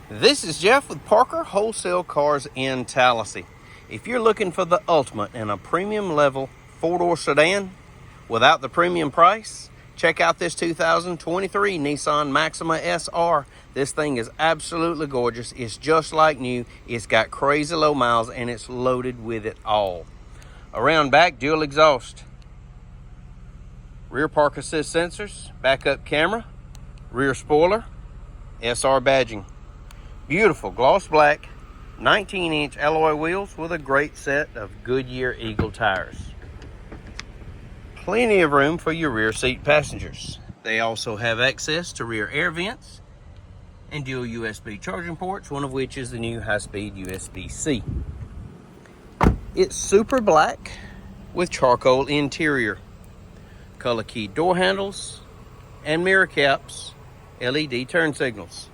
This is Jeff with Parker Wholesale Cars in Tallassee. If you're looking for the ultimate in a premium level four-door sedan without the premium price, check out this 2023 Nissan Maxima SR. This thing is absolutely gorgeous. It's just like new. It's got crazy low miles and it's loaded with it all. Around back, dual exhaust, rear park assist sensors, backup camera, rear spoiler, SR badging. Beautiful gloss black 19-inch alloy wheels with a great set of Goodyear Eagle tires. Plenty of room for your rear seat passengers. They also have access to rear air vents and dual USB charging ports, one of which is the new high-speed USB-C. It's super black with charcoal interior, color keyed door handles and mirror caps, LED turn signals,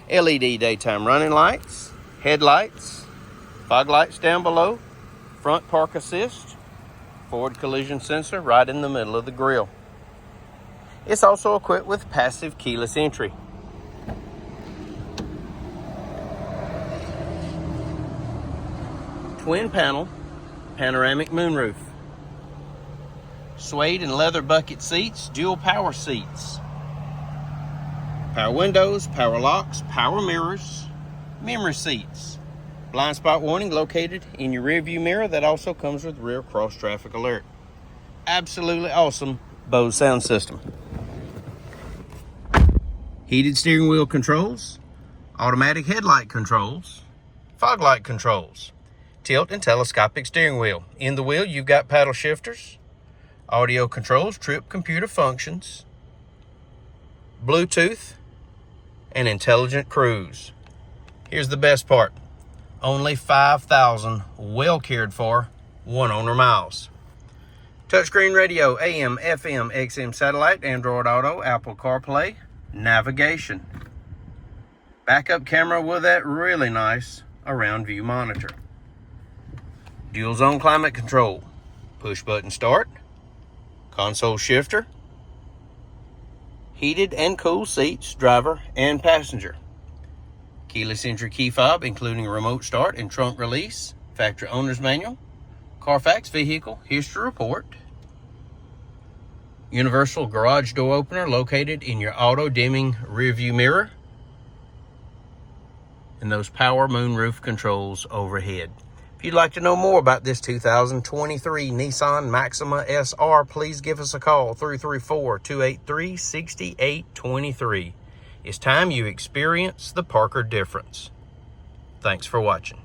LED daytime running lights, headlights, fog lights down below, front park assist, forward collision sensor right in the middle of the grille. It's also equipped with passive keyless entry. Twin panel panoramic moonroof, suede and leather bucket seats, dual power seats, power windows, power locks, power mirrors, memory seats, blind spot warning located in your rear view mirror that also comes with rear cross traffic alert. Absolutely awesome Bose sound system. Heated steering wheel controls, automatic headlight controls, fog light controls, tilt and telescopic steering wheel. In the wheel you've got paddle shifters, audio controls, trip computer functions, Bluetooth, and intelligent cruise. Here's the best part. Only 5,000 well cared for one owner miles. Touchscreen radio, AM, FM, XM satellite, Android Auto, Apple CarPlay, navigation. Backup camera with that really nice around view monitor. Dual zone climate control, push button start, console shifter, heated and cool seats, driver and passenger. Keyless entry key fob, including remote start and trunk release, factory owner's manual, Carfax vehicle history report, universal garage door opener located in your auto dimming rear view mirror, and those power moonroof controls overhead. If you'd like to know more about this 2023 Nissan Maxima SR, please give us a call, 334-283-6823. It's time you experience the Parker difference. Thanks for watching.